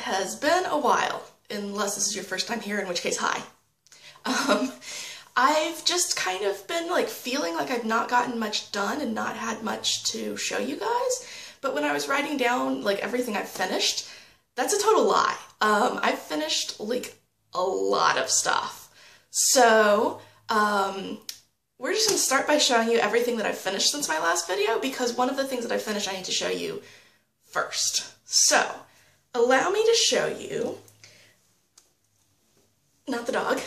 has been a while, unless this is your first time here, in which case, hi. I've just kind of been like feeling like I've not gotten much done and not had much to show you guys, but when I was writing down like everything I've finished, that's a total lie. I've finished like a lot of stuff. So, we're just going to start by showing you everything that I've finished since my last video, because one of the things that I've finished I need to show you first. So, allow me to show you, not the dog,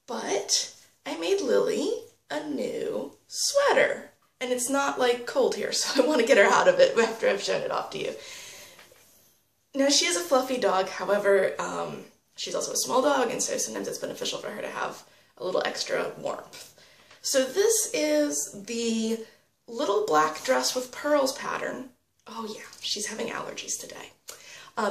but I made Lily a new sweater. And it's not like cold here, so I want to get her out of it after I've shown it off to you. Now, she is a fluffy dog, however, she's also a small dog, and so sometimes it's beneficial for her to have a little extra warmth. So this is the little black dress with pearls pattern. Oh yeah, she's having allergies today.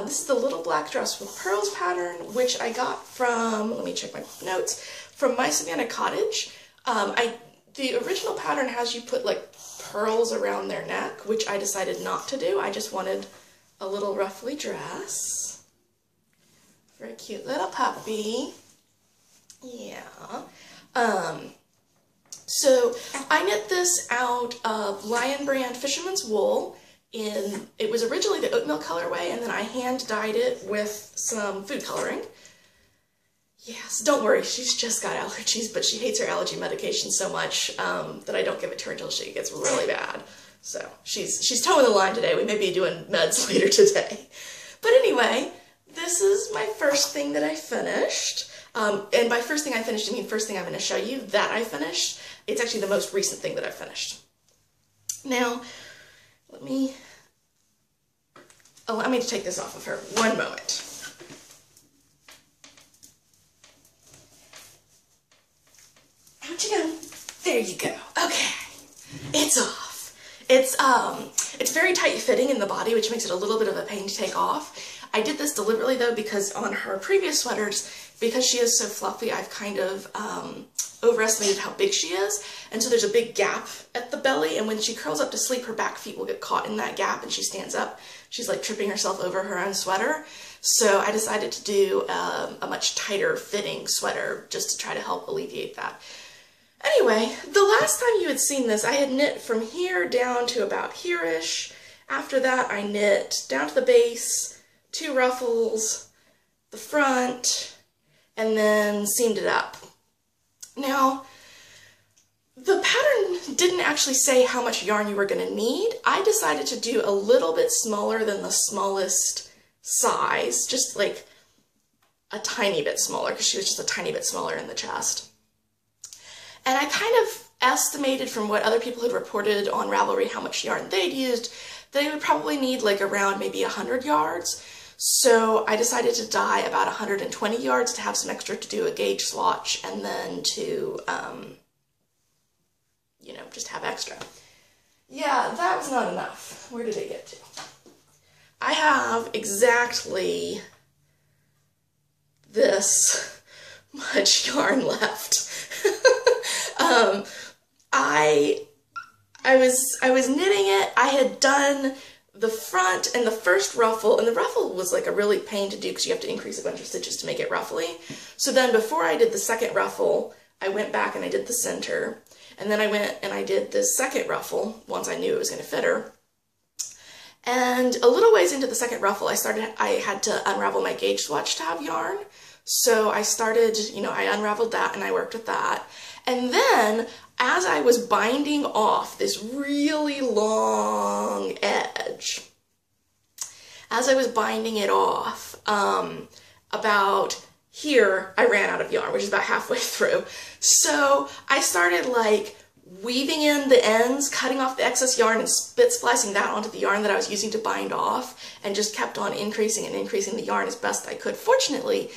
This is the little black dress with pearls pattern, which I got from, let me check my notes, from My Savannah Cottage. The original pattern has you put like pearls around their neck, which I decided not to do. I just wanted a little ruffly dress for a cute little puppy. Yeah. So I knit this out of Lion Brand Fisherman's Wool. It was originally the oatmeal colorway, and then I hand dyed it with some food coloring. Yes, don't worry, she's just got allergies, but she hates her allergy medication so much that I don't give it to her until she gets really bad. So she's towing the line today. We may be doing meds later today. But anyway, this is my first thing that I finished. And by first thing I finished, I mean first thing I'm going to show you that I finished. It's actually the most recent thing that I finished. Now, allow me to take this off of her. One moment. Out you go. There you go. Okay. It's off. It's very tight fitting in the body, which makes it a little bit of a pain to take off. I did this deliberately though because on her previous sweaters, because she is so fluffy, I've kind of overestimated how big she is, and so there's a big gap at the belly, and when she curls up to sleep, her back feet will get caught in that gap, and she stands up. She's like tripping herself over her own sweater. So I decided to do a much tighter fitting sweater just to try to help alleviate that. Anyway, the last time you had seen this, I had knit from here down to about here-ish. After that, I knit down to the base, 2 ruffles, the front, and then seamed it up. Now, the pattern didn't actually say how much yarn you were going to need. I decided to do a little bit smaller than the smallest size, just like a tiny bit smaller, because she was just a tiny bit smaller in the chest. And I kind of estimated from what other people had reported on Ravelry how much yarn they'd used, that I would probably need like around maybe 100 yards. So I decided to dye about 120 yards to have some extra to do a gauge swatch, and then to, you know, just have extra. Yeah, that was not enough. Where did it get to? I have exactly this much yarn left. I was knitting it. I had done the front and the first ruffle, and the ruffle was like a really pain to do because you have to increase a bunch of stitches to make it ruffly. So then before I did the second ruffle, I went back and I did the center, and then I went and I did the second ruffle once I knew it was going to fit her. And a little ways into the second ruffle, I had to unravel my gauge swatch to have yarn. So I started, you know, I unraveled that and I worked with that. And then as I was binding off this really long edge, as I was binding it off, about here, I ran out of yarn, which is about halfway through. So I started like weaving in the ends, cutting off the excess yarn and split splicing that onto the yarn that I was using to bind off, and just kept on increasing and increasing the yarn as best I could. Fortunately,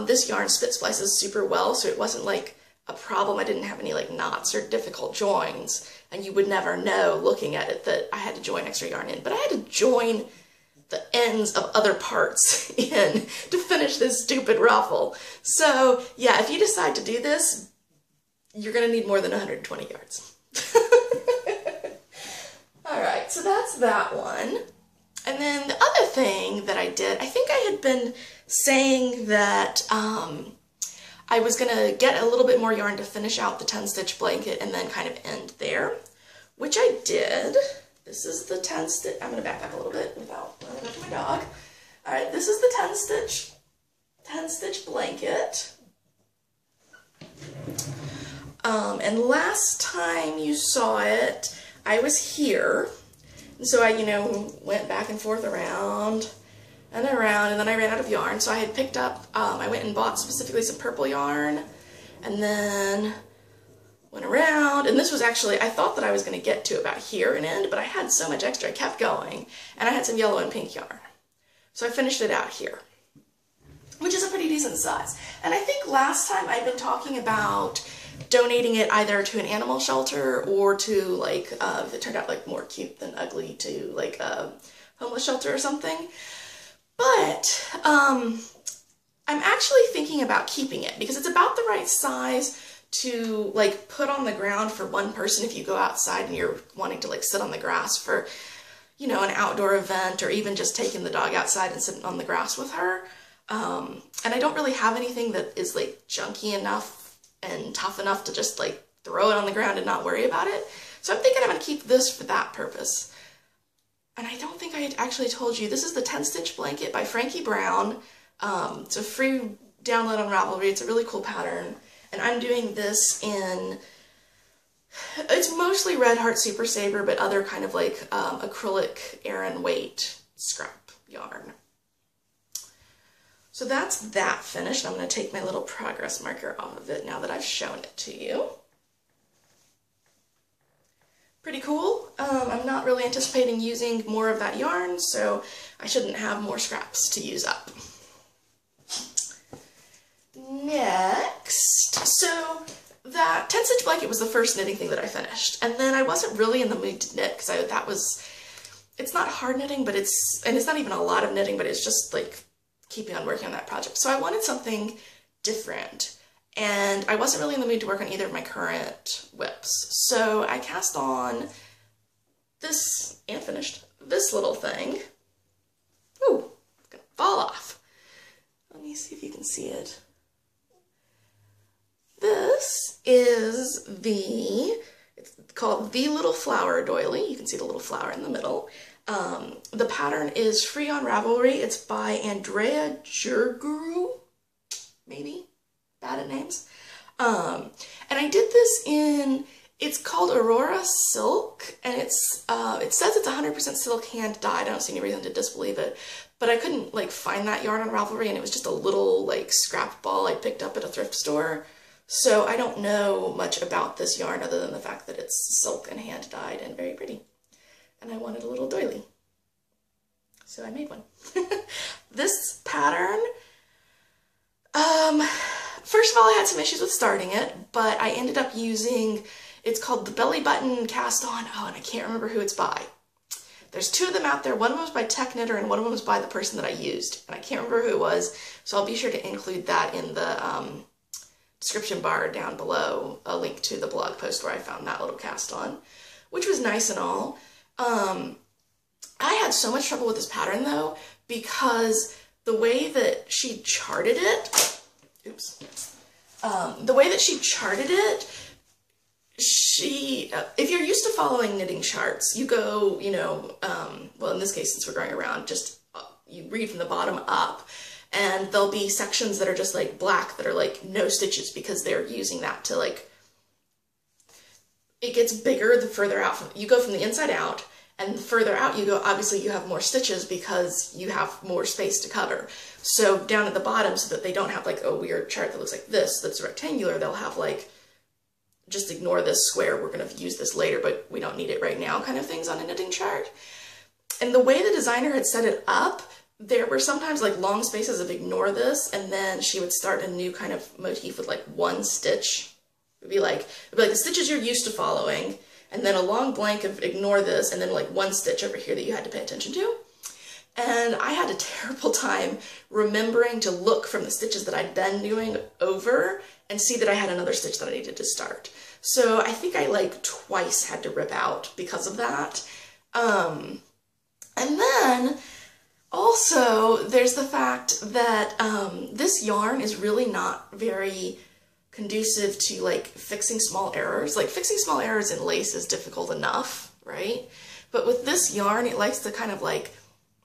this yarn split splices super well, so it wasn't like a problem. I didn't have any like knots or difficult joins, and you would never know looking at it that I had to join extra yarn in, but I had to join the ends of other parts in to finish this stupid ruffle. So yeah, if you decide to do this, you're gonna need more than 120 yards. All right, so that's that one. And then the other thing that I did, I think I had been saying that I was gonna get a little bit more yarn to finish out the 10 stitch blanket and then kind of end there, which I did. This is the 10 stitch, I'm gonna back up a little bit without running over my dog. All right, this is the 10 stitch blanket. And last time you saw it, I was here. And so I, went back and forth around and around, and then I ran out of yarn. So I had picked up, I went and bought specifically some purple yarn, and then went around, and this was actually, I thought that I was going to get to about here and end, but I had so much extra, I kept going, and I had some yellow and pink yarn. So I finished it out here, which is a pretty decent size. And I think last time I'd been talking about donating it either to an animal shelter or to like, if it turned out like more cute than ugly, to like a homeless shelter or something. But I'm actually thinking about keeping it because it's about the right size to like put on the ground for one person if you go outside and you're wanting to like sit on the grass for, an outdoor event, or even just taking the dog outside and sitting on the grass with her. And I don't really have anything that is like junky enough and tough enough to just like throw it on the ground and not worry about it. So I'm thinking I'm going to keep this for that purpose. And I don't think I had actually told you, this is the 10 stitch blanket by Frankie Brown. It's a free download on Ravelry. It's a really cool pattern. And I'm doing this in, it's mostly Red Heart Super Saver, but other kind of like acrylic Aran weight scrap yarn. So that's that finished. I'm going to take my little progress marker off of it now that I've shown it to you. Pretty cool. I'm not really anticipating using more of that yarn, so I shouldn't have more scraps to use up. Next, so that 10 stitch blanket was the first knitting thing that I finished, and then I wasn't really in the mood to knit because it's not hard knitting, but it's not even a lot of knitting, but it's just like keeping on working on that project. So I wanted something different, and I wasn't really in the mood to work on either of my current whips. So I cast on this, and finished, this little thing. Ooh, it's gonna fall off. Let me see if you can see it. This is it's called The Little Flower Doily. You can see the little flower in the middle. The pattern is free on Ravelry. It's by Andrea Jurguru, maybe, bad at names. And I did this it's called Aurora Silk, and it says it's 100% silk hand dyed. I don't see any reason to disbelieve it, but I couldn't like find that yarn on Ravelry, and it was just a little like scrap ball I picked up at a thrift store. So I don't know much about this yarn other than the fact that it's silk and hand dyed and very pretty. And I wanted a little doily, so I made one. This pattern, first of all, I had some issues with starting it, but I ended up using, it's called the Belly Button Cast On, and I can't remember who it's by. There's two of them out there. One of them was by Tech Knitter, and one of them was by the person that I used, and I can't remember who it was, so I'll be sure to include that in the description bar down below, a link to the blog post where I found that little cast on, which was nice and all. I had so much trouble with this pattern though, because the way that she charted it, the way that she charted it, if you're used to following knitting charts, you go, well, in this case, since we're going around, just you read from the bottom up, and there'll be sections that are just like black that are like no stitches because they're using that to like, it gets bigger the further out you go from the inside out, and the further out you go, obviously you have more stitches because you have more space to cover. So down at the bottom, so that they don't have like a weird chart that looks like this, that's rectangular, they'll have like, just ignore this square, we're going to use this later, but we don't need it right now kind of things on a knitting chart. And the way the designer had set it up, there were sometimes like long spaces of ignore this, and then she would start a new kind of motif with like one stitch. It'd be like the stitches you're used to following, and then a long blank of ignore this, and then like one stitch over here that you had to pay attention to. And I had a terrible time remembering to look from the stitches that I'd been doing over and see that I had another stitch that I needed to start. So I think I like twice had to rip out because of that. And then also there's the fact that this yarn is really not very conducive to like fixing small errors. Like fixing small errors in lace is difficult enough, right? But with this yarn, it likes to kind of like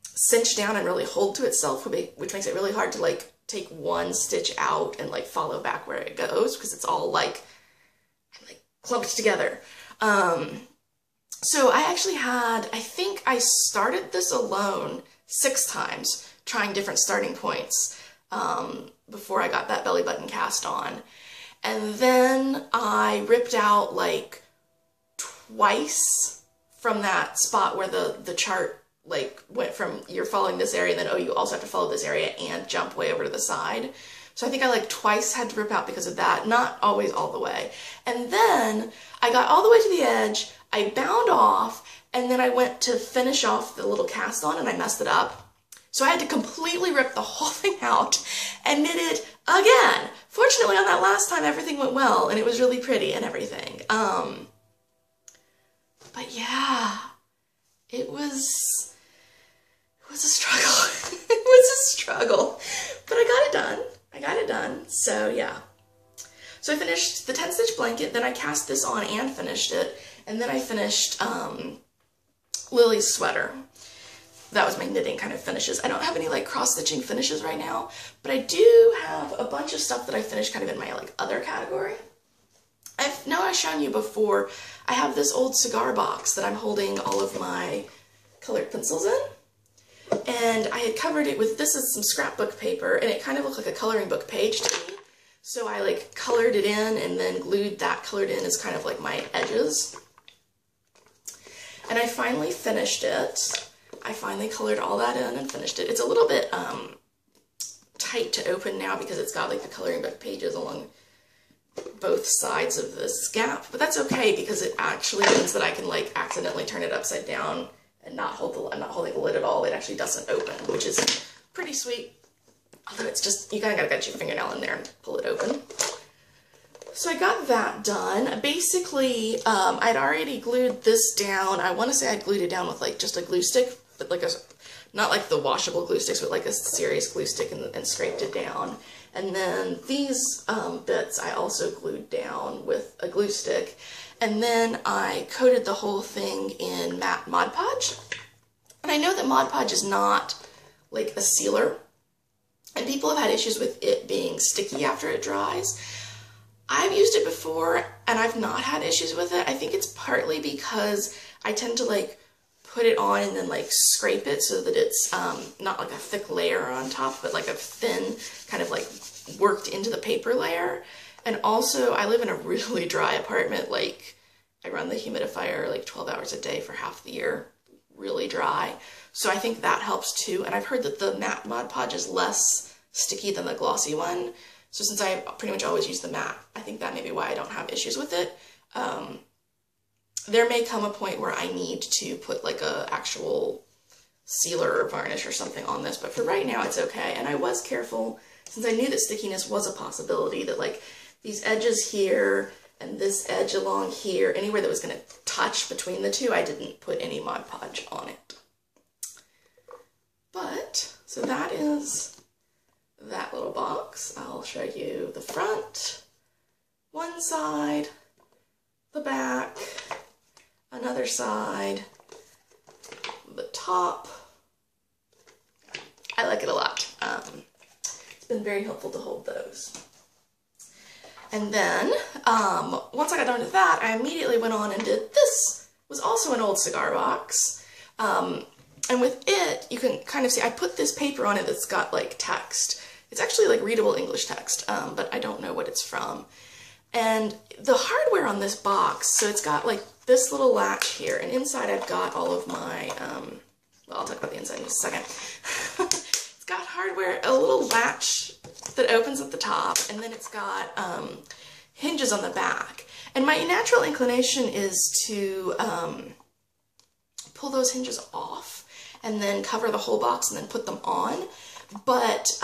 cinch down and really hold to itself, which makes it really hard to like take one stitch out and like follow back where it goes, because it's all like clumped together. So I actually had, I think I started this alone 6 times, trying different starting points before I got that belly button cast on. And then I ripped out like twice from that spot where the chart like went from you're following this area and then, oh, you also have to follow this area and jump way over to the side. So I think I like twice had to rip out because of that, not always all the way. And then I got all the way to the edge, I bound off, and then I went to finish off the little cast on and I messed it up. So I had to completely rip the whole thing out and knit it again. Fortunately, on that last time, everything went well and it was really pretty and everything. But yeah, it was a struggle. It was a struggle, but I got it done. I got it done. So yeah. So I finished the 10 stitch blanket, then I cast this on and finished it, and then I finished Lily's sweater. That was my knitting kind of finishes. I don't have any like cross stitching finishes right now, but I do have a bunch of stuff that I finished kind of in my like other category. I've shown you before, I have this old cigar box that I'm holding all of my colored pencils in. And I had covered it with, this is some scrapbook paper, and it kind of looked like a coloring book page to me. So I like colored it in and then glued that colored in as kind of like my edges. And I finally finished it. I finally colored all that in and finished it. It's a little bit tight to open now because it's got like the coloring book pages along both sides of this gap, but that's okay because it actually means that I can like accidentally turn it upside down and not holding the lid at all. It actually doesn't open, which is pretty sweet. Although it's just, you gotta get your fingernail in there and pull it open. So I got that done. Basically, I'd already glued this down. I want to say I glued it down with like just a glue stick, but like not like the washable glue sticks, but like a serious glue stick, and scraped it down. And then these bits I also glued down with a glue stick. And then I coated the whole thing in matte Mod Podge. And I know that Mod Podge is not like a sealer, and people have had issues with it being sticky after it dries. I've used it before and I've not had issues with it. I think it's partly because I tend to like put it on and then like scrape it so that it's not like a thick layer on top, but like a thin kind of like worked into the paper layer. And also I live in a really dry apartment. Like I run the humidifier like 12 hours a day for half the year, really dry. So I think that helps too. And I've heard that the matte Mod Podge is less sticky than the glossy one. So since I pretty much always use the matte, I think that may be why I don't have issues with it. There may come a point where I need to put like a actual sealer or varnish or something on this, but for right now it's okay. And I was careful, since I knew that stickiness was a possibility, that like these edges here and this edge along here, anywhere that was going to touch between the two, I didn't put any Mod Podge on it. But, so that is that little box. I'll show you the front, one side, the back, another side, the top. I like it a lot. It's been very helpful to hold those. And then, once I got done with that, I immediately went on and did this. It was also an old cigar box. And with it, you can kind of see, I put this paper on it that's got like text. It's actually like readable English text, but I don't know what it's from. And the hardware on this box, so it's got like this little latch here, and inside I've got all of my, well, I'll talk about the inside in just a second. It's got hardware, a little latch that opens at the top, and then it's got hinges on the back. And my natural inclination is to pull those hinges off and then cover the whole box and then put them on. But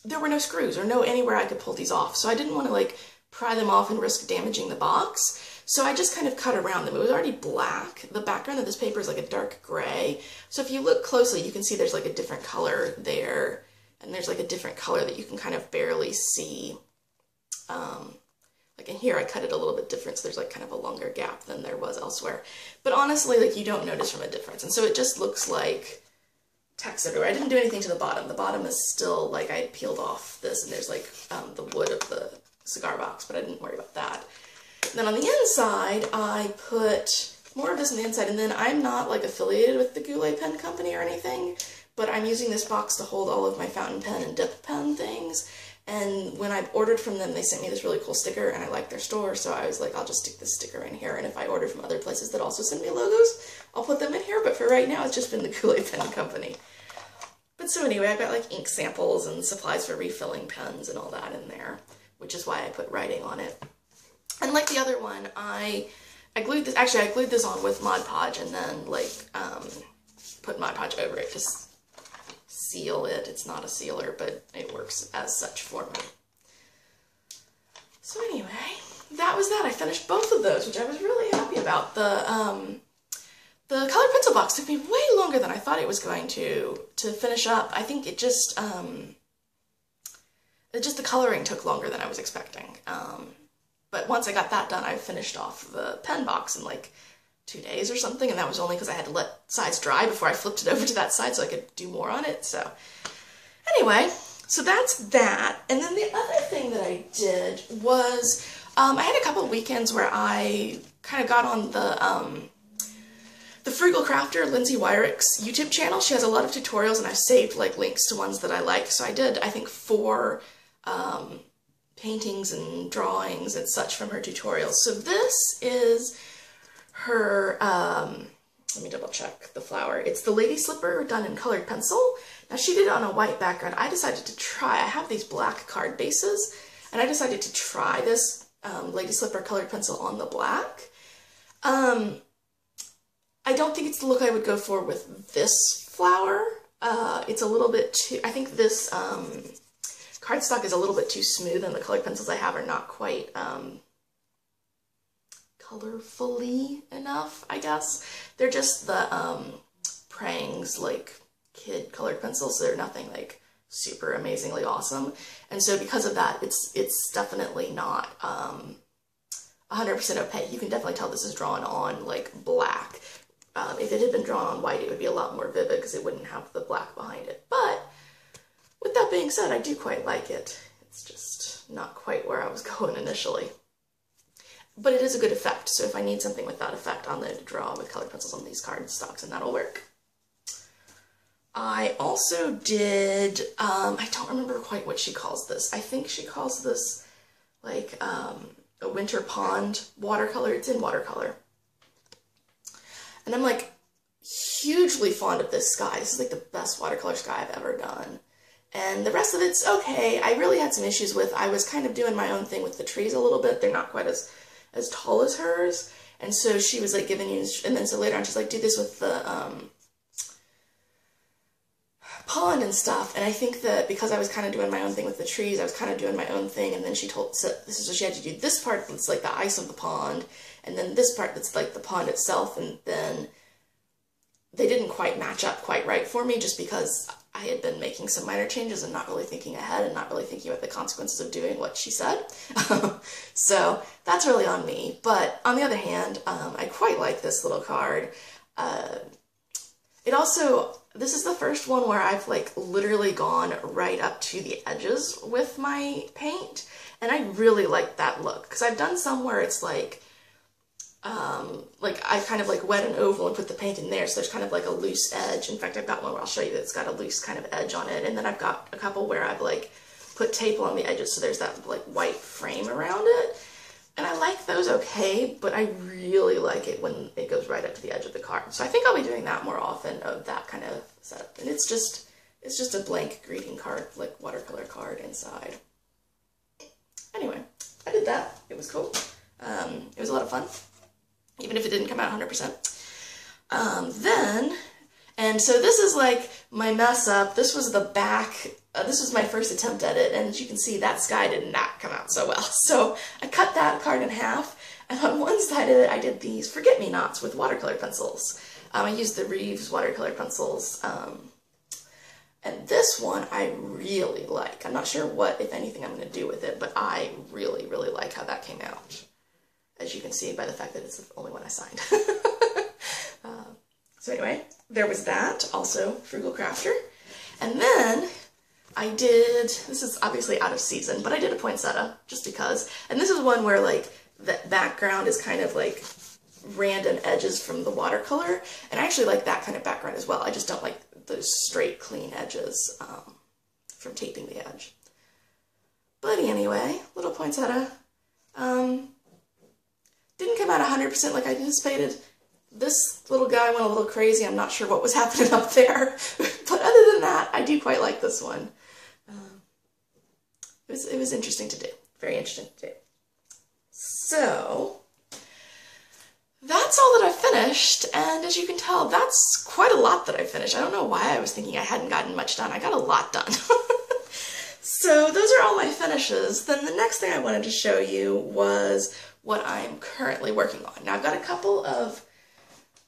there were no screws or no anywhere I could pull these off. So I didn't want to like pry them off and risk damaging the box. So I just kind of cut around them. It was already black. The background of this paper is like a dark gray. So if you look closely, you can see there's like a different color there. And there's like a different color that you can kind of barely see. Like in here, I cut it a little bit different, so there's like kind of a longer gap than there was elsewhere. But honestly, like you don't notice from a difference. And so it just looks like text everywhere. I didn't do anything to the bottom. The bottom is still like I peeled off this, and there's like the wood of the cigar box, but I didn't worry about that. And then on the inside, I put more of this on the inside, and then I'm not like affiliated with the Goulet pen company or anything, but I'm using this box to hold all of my fountain pen and dip pen things. And when I ordered from them, they sent me this really cool sticker, and I like their store, so I was like, I'll just stick this sticker in here, and if I order from other places that also send me logos, I'll put them in here, but for right now, it's just been the Goulet pen company. But so anyway, I've got like ink samples and supplies for refilling pens and all that in there, which is why I put writing on it. And like the other one, I glued this, actually I glued this on with Mod Podge and then like put Mod Podge over it to seal it. It's not a sealer, but it works as such for me. So anyway, that was that. I finished both of those, which I was really happy about. The colored pencil box took me way longer than I thought it was going to finish up. I think it just the coloring took longer than I was expecting. But once I got that done, I finished off the pen box in like 2 days or something, and that was only because I had to let sides dry before I flipped it over to that side so I could do more on it. So anyway, so that's that. And then the other thing that I did was I had a couple of weekends where I kind of got on the Frugal Crafter, Lindsay Wyrick's YouTube channel. She has a lot of tutorials, and I've saved like links to ones that I like. So I did, I think, 4 paintings and drawings and such from her tutorials. So this is her, let me double check the flower. It's the Lady Slipper done in colored pencil. Now she did it on a white background. I decided to try, I have these black card bases, and I decided to try this Lady Slipper colored pencil on the black. I don't think it's the look I would go for with this flower. It's a little bit too, I think this cardstock is a little bit too smooth, and the colored pencils I have are not quite colorfully enough, I guess. They're just the Prang's like kid colored pencils, so they're nothing like super amazingly awesome. And so because of that, it's definitely not 100% opaque. You can definitely tell this is drawn on like black. If it had been drawn on white, it would be a lot more vivid because it wouldn't have the black behind it. But with that being said, I do quite like it. It's just not quite where I was going initially. But it is a good effect, so if I need something with that effect, I'll know to draw with colored pencils on these cardstocks, and that'll work. I also did, I don't remember quite what she calls this. I think she calls this like a winter pond watercolor. It's in watercolor. And I'm like hugely fond of this sky. This is like the best watercolor sky I've ever done. And the rest of it's okay. I really had some issues with, I was kind of doing my own thing with the trees a little bit. They're not quite as tall as hers. And so she was like giving you, and then so later on she's like, do this with the pond and stuff. And I think that because I was kind of doing my own thing with the trees, I was kind of doing my own thing. And then she told, so this is what she had to do, this part that's like the ice of the pond, and then this part that's like the pond itself. And then they didn't quite match up quite right for me, just because I had been making some minor changes and not really thinking ahead and not really thinking about the consequences of doing what she said. So that's really on me. But on the other hand, I quite like this little card. It also, this is the first one where I've like literally gone right up to the edges with my paint. And I really like that look, because I've done some where it's like I kind of like wet an oval and put the paint in there, so there's kind of like a loose edge. In fact, I've got one where I'll show you that's got a loose kind of edge on it, and then I've got a couple where I've like put tape on the edges, so there's that like white frame around it. And I like those okay, but I really like it when it goes right up to the edge of the card. So I think I'll be doing that more often, of that kind of setup. And it's just a blank greeting card, like watercolor card inside. Anyway, I did that. It was cool. It was a lot of fun, even if it didn't come out 100%. And so this is like my mess up. This was the back, this was my first attempt at it, and as you can see, that sky did not come out so well. So I cut that card in half, And on one side of it, I did these forget-me-nots with watercolor pencils. I used the Reeves watercolor pencils. And this one I really like. I'm not sure what, if anything, I'm going to do with it, but I really, really like how that came out. As you can see by the fact that it's the only one I signed. So anyway, there was that, also Frugal Crafter. And then I did, this is obviously out of season, but I did a poinsettia, just because. And this is one where like the background is kind of like random edges from the watercolor. And I actually like that kind of background as well. I just don't like those straight, clean edges from taping the edge. But anyway, little poinsettia. Didn't come out 100% like I anticipated. This little guy went a little crazy. I'm not sure what was happening up there. But other than that, I do quite like this one. It was interesting to do. Very interesting to do. So, that's all that I finished. And as you can tell, that's quite a lot that I finished. I don't know why I was thinking I hadn't gotten much done. I got a lot done. So those are all my finishes. Then the next thing I wanted to show you was what I'm currently working on. Now I've got a couple of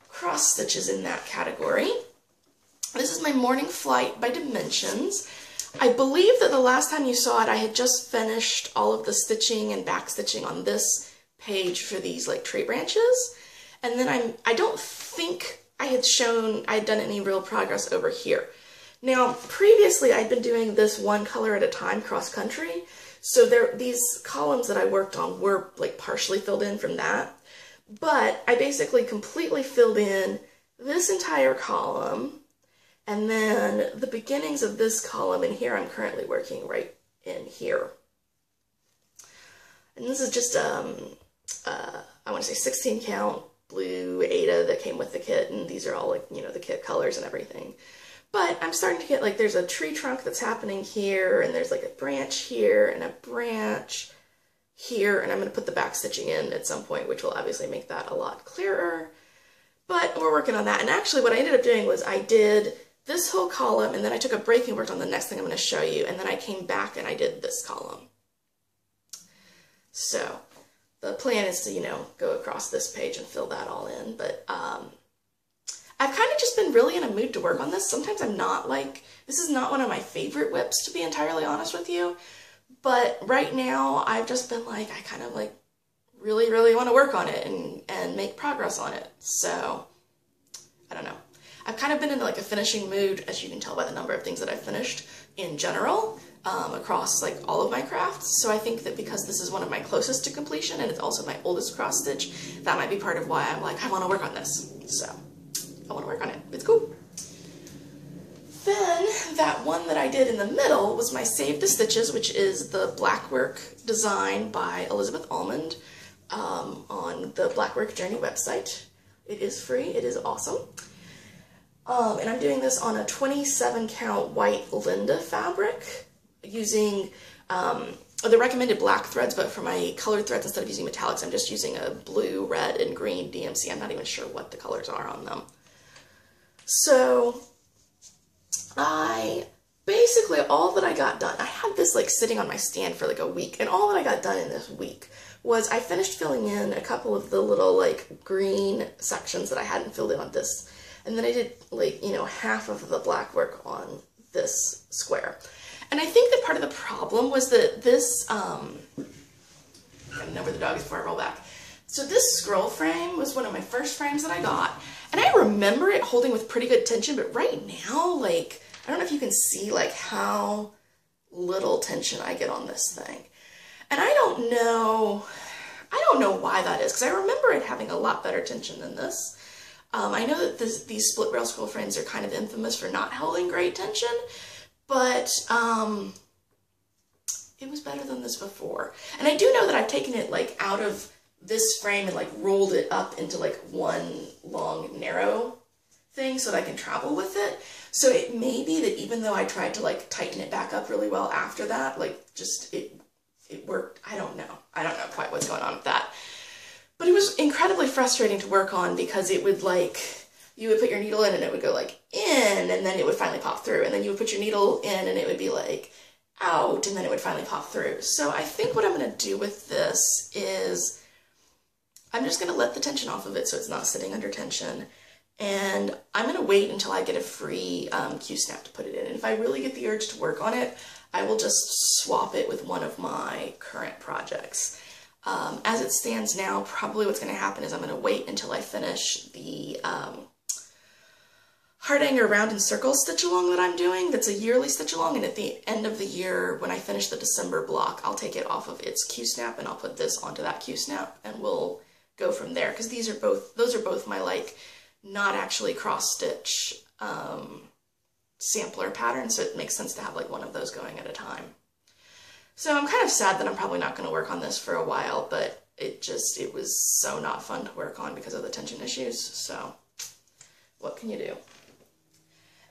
cross stitches in that category. This is my Morning Flight by Dimensions. I believe that the last time you saw it, I had just finished all of the stitching and back stitching on this page for these like tree branches. And then I don't think I had done any real progress over here. Now, previously I'd been doing this one color at a time cross country. So these columns that I worked on were like partially filled in from that. But I basically completely filled in this entire column, and then the beginnings of this column, and here I'm currently working right in here. And this is just, I want to say 16 count blue Ada that came with the kit, and these are all like, you know, the kit colors and everything. But I'm starting to get like, there's a tree trunk that's happening here, and there's like a branch here, and a branch here, and I'm going to put the back stitching in at some point, which will obviously make that a lot clearer. But we're working on that. And actually what I ended up doing was I did this whole column, and then I took a break and worked on the next thing I'm going to show you, and then I came back and I did this column. So the plan is to, you know, go across this page and fill that all in. But I've kind of just been really in a mood to work on this. Sometimes I'm not like, this is not one of my favorite whips, to be entirely honest with you. But right now, I've just been like, I kind of like really, really want to work on it and make progress on it. So, I don't know. I've kind of been in like a finishing mood, as you can tell by the number of things that I've finished in general, across like all of my crafts. So I think that because this is one of my closest to completion, and it's also my oldest cross stitch, that might be part of why I'm like, I want to work on this. So, I want to work on it. It's cool. Then, that one that I did in the middle was my Save the Stitches, which is the Blackwork design by Elizabeth Almond on the Blackwork Journey website. It is free. It is awesome. And I'm doing this on a 27 count white Linda fabric using the recommended black threads, but for my colored threads, instead of using metallics, I'm just using a blue, red, and green DMC. I'm not even sure what the colors are on them. So basically all that I got done, I had this like sitting on my stand for like a week, and all that I got done in this week was I finished filling in a couple of the little like green sections that I hadn't filled in on this, and then I did like, you know, half of the black work on this square. And I think that part of the problem was that this, I gotta know where the dog is before I roll back. So this scroll frame was one of my first frames that I got, and I remember it holding with pretty good tension, but right now, like, I don't know if you can see like how little tension I get on this thing. And I don't know why that is, because I remember it having a lot better tension than this. I know that these split rail scroll frames are kind of infamous for not holding great tension, but it was better than this before. And I do know that I've taken it like out of this frame and like rolled it up into like one long narrow thing so that I can travel with it. So it may be that even though I tried to like tighten it back up really well after that, like just it worked. I don't know quite what's going on with that. But it was incredibly frustrating to work on because it would like, you would put your needle in and it would go like in, and then it would finally pop through, and then you would put your needle in and it would be like out, and then it would finally pop through. So I think what I'm going to do with this is I'm just going to let the tension off of it so it's not sitting under tension. And I'm going to wait until I get a free Q-snap to put it in. And if I really get the urge to work on it, I will just swap it with one of my current projects. As it stands now, probably what's going to happen is I'm going to wait until I finish the heart hanger round and circle stitch along that I'm doing. That's a yearly stitch along, and at the end of the year, when I finish the December block, I'll take it off of its Q-snap and I'll put this onto that Q-snap, and we'll go from there. Because those are both my like not actually cross stitch sampler patterns, so it makes sense to have like one of those going at a time. So I'm kind of sad that I'm probably not going to work on this for a while, but it was so not fun to work on because of the tension issues. So what can you do?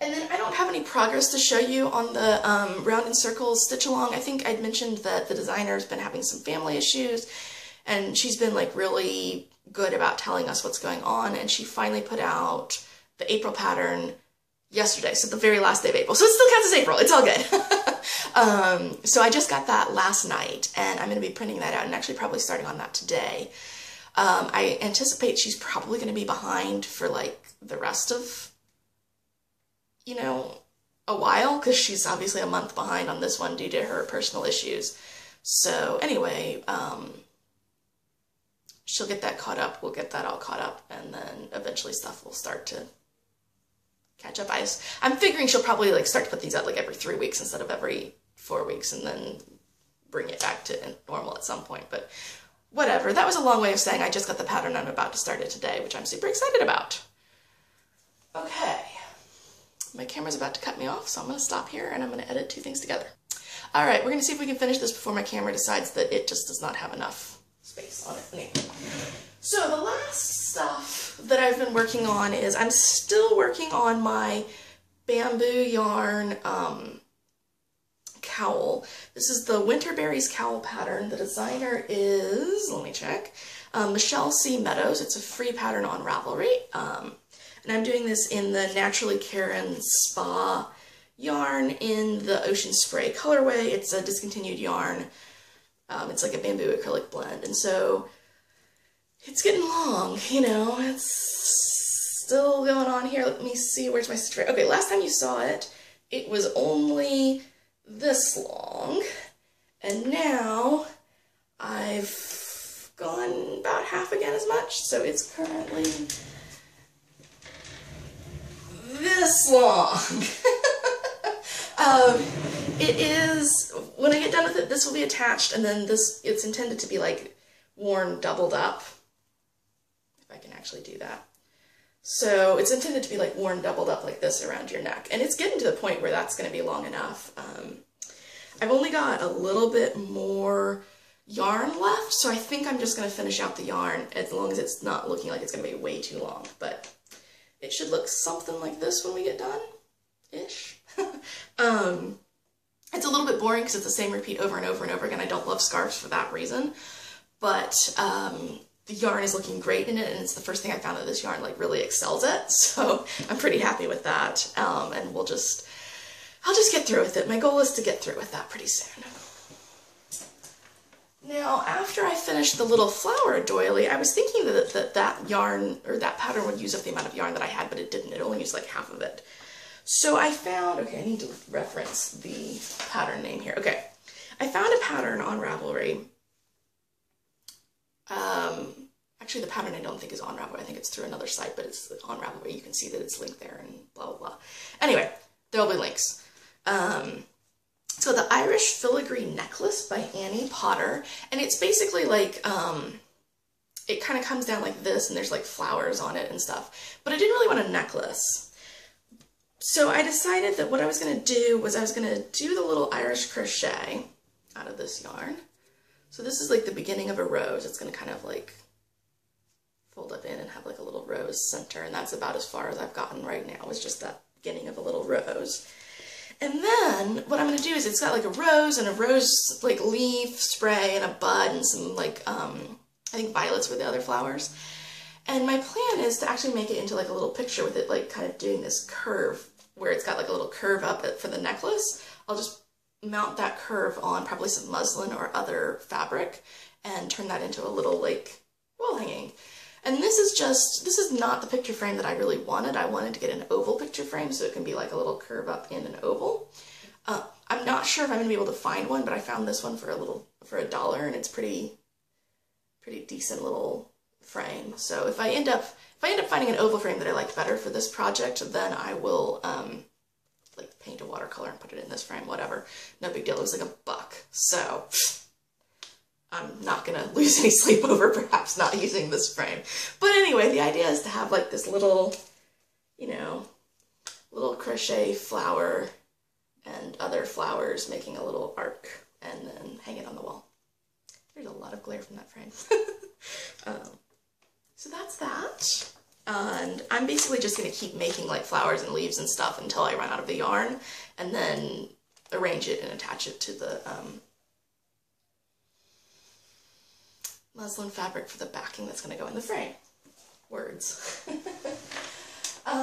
And then I don't have any progress to show you on the round and circle stitch along. I think I'd mentioned that the designer's been having some family issues, and she's been like really good about telling us what's going on, and she finally put out the April pattern yesterday, so the very last day of April. So it still counts as April. It's all good. So I just got that last night, and I'm going to be printing that out and actually probably starting on that today. I anticipate she's probably going to be behind for like the rest of, you know, a while, because she's obviously a month behind on this one due to her personal issues. So anyway, she'll get that caught up, we'll get that all caught up, and then eventually stuff will start to catch up. I'm figuring she'll probably like start to put these out like every 3 weeks instead of every 4 weeks, and then bring it back to normal at some point, but whatever. That was a long way of saying I just got the pattern, I'm about to start it today, which I'm super excited about. Okay, my camera's about to cut me off, so I'm going to stop here and I'm going to edit two things together. All right, we're going to see if we can finish this before my camera decides that it just does not have enough space on it. Anyway. So the last stuff that I've been working on is I'm still working on my bamboo yarn cowl. This is the Winterberries cowl pattern. The designer is, let me check, Michelle C. Meadows. It's a free pattern on Ravelry. And I'm doing this in the Naturally Karen Spa yarn in the Ocean Spray colorway. It's a discontinued yarn. It's like a bamboo acrylic blend. And so it's getting long, you know, it's still going on here. Let me see, where's my stitch? Okay, last time you saw it, it was only this long. And now I've gone about half again as much. So it's currently this long. It is, when I get done with it, this will be attached, and then this, it's intended to be like worn doubled up, if I can actually do that. So it's intended to be like worn doubled up like this around your neck, and it's getting to the point where that's going to be long enough. I've only got a little bit more yarn left, so I think I'm just going to finish out the yarn as long as it's not looking like it's going to be way too long, but it should look something like this when we get done-ish. It's a little bit boring because it's the same repeat over and over and over again. I don't love scarves for that reason, but the yarn is looking great in it, and it's the first thing I found that this yarn like really excels at, so I'm pretty happy with that. And I'll just get through with it. My goal is to get through with that pretty soon. Now, after I finished the little flower doily, I was thinking that yarn, or that pattern, would use up the amount of yarn that I had, but it didn't. It only used like half of it. So I found, okay, I need to reference the pattern name here. Okay, I found a pattern on Ravelry. Actually, the pattern I don't think is on Ravelry. I think it's through another site, but it's on Ravelry. You can see that it's linked there and blah, blah, blah. Anyway, there'll be links. So the Irish Filigree Necklace by Annie Potter, and it's basically like, it kind of comes down like this, and there's like flowers on it and stuff, but I didn't really want a necklace. So I decided that what I was going to do was I was going to do the little Irish crochet out of this yarn. So this is like the beginning of a rose. It's going to kind of like fold up in and have like a little rose center, and that's about as far as I've gotten right now, is just that beginning of a little rose. And then what I'm going to do is, it's got like a rose and a rose like leaf spray and a bud and some like, I think violets were the other flowers. And my plan is to actually make it into like a little picture with it like kind of doing this curve where it's got like a little curve up for the necklace. I'll just mount that curve on probably some muslin or other fabric and turn that into a little like, wall hanging. And this is not the picture frame that I really wanted. I wanted to get an oval picture frame so it can be like a little curve up in an oval. I'm not sure if I'm gonna be able to find one, but I found this one for $1, and it's pretty decent little frame. So if I end up finding an oval frame that I like better for this project, then I will like paint a watercolor and put it in this frame, whatever. No big deal, it was like $1. So I'm not gonna lose any sleep over perhaps not using this frame. But anyway, the idea is to have like this little, you know, little crochet flower and other flowers making a little arc, and then hang it on the wall. There's a lot of glare from that frame. So that's that. And I'm basically just going to keep making like flowers and leaves and stuff until I run out of the yarn, and then arrange it and attach it to the muslin fabric for the backing that's going to go in the frame. Words. And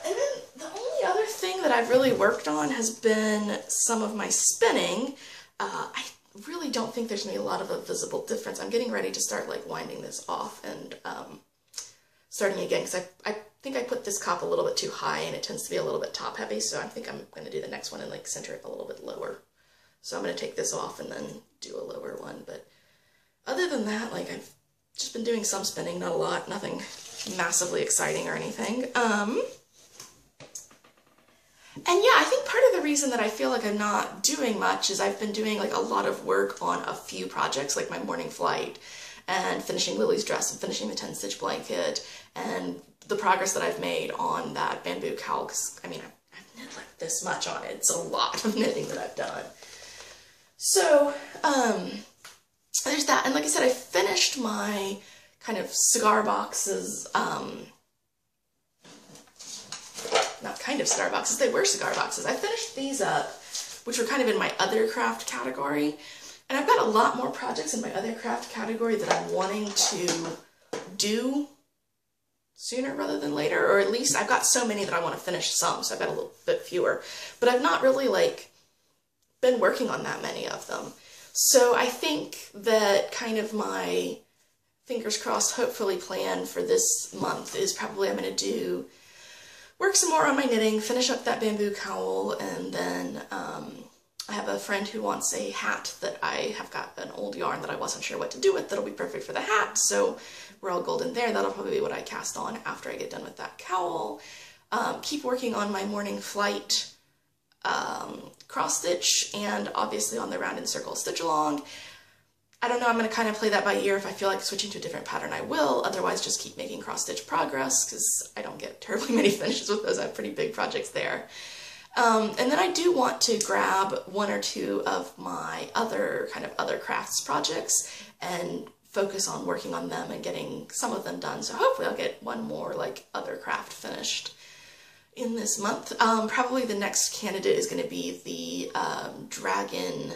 then the only other thing that I've really worked on has been some of my spinning. I really don't think there's going to be a lot of a visible difference. I'm getting ready to start like winding this off and starting again, because I think I put this cup a little bit too high and it tends to be a little bit top heavy, so I think I'm going to do the next one and like center it a little bit lower. So I'm going to take this off and then do a lower one. But other than that, like I've just been doing some spinning, not a lot, nothing massively exciting or anything. And yeah, I think part of the reason that I feel like I'm not doing much is I've been doing like a lot of work on a few projects, like my morning flight and finishing Lily's dress and finishing the 10-stitch blanket, and the progress that I've made on that bamboo cowl, because I mean, I've knit like this much on it. It's a lot of knitting that I've done. So, there's that. And like I said, I finished my kind of cigar boxes, not kind of cigar boxes, they were cigar boxes. I finished these up, which were kind of in my other craft category. And I've got a lot more projects in my other craft category that I'm wanting to do sooner rather than later, or at least I've got so many that I want to finish some, so I've got a little bit fewer. But I've not really like been working on that many of them. So I think that kind of my fingers crossed, hopefully plan for this month is probably I'm going to work some more on my knitting, finish up that bamboo cowl, and then I have a friend who wants a hat that I have got an old yarn that I wasn't sure what to do with that'll be perfect for the hat, so we're all golden there. That'll probably be what I cast on after I get done with that cowl. Keep working on my morning flight cross stitch, and obviously on the round and circle stitch along. I don't know, I'm going to kind of play that by ear. If I feel like switching to a different pattern, I will. Otherwise, just keep making cross stitch progress, because I don't get terribly many finishes with those. I have pretty big projects there. And then I do want to grab one or two of my other crafts projects and focus on working on them and getting some of them done. So hopefully I'll get one more like other craft finished in this month. Probably the next candidate is going to be the dragon,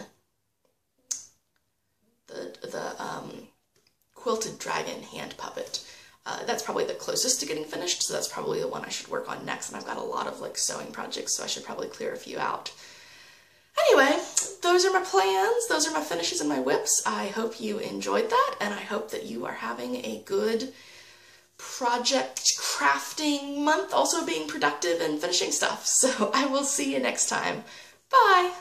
the quilted dragon hand puppet. That's probably the closest to getting finished, so that's probably the one I should work on next, and I've got a lot of like sewing projects, so I should probably clear a few out. Anyway, those are my plans, those are my finishes and my whips. I hope you enjoyed that, and I hope that you are having a good project crafting month, also being productive and finishing stuff. So I will see you next time. Bye!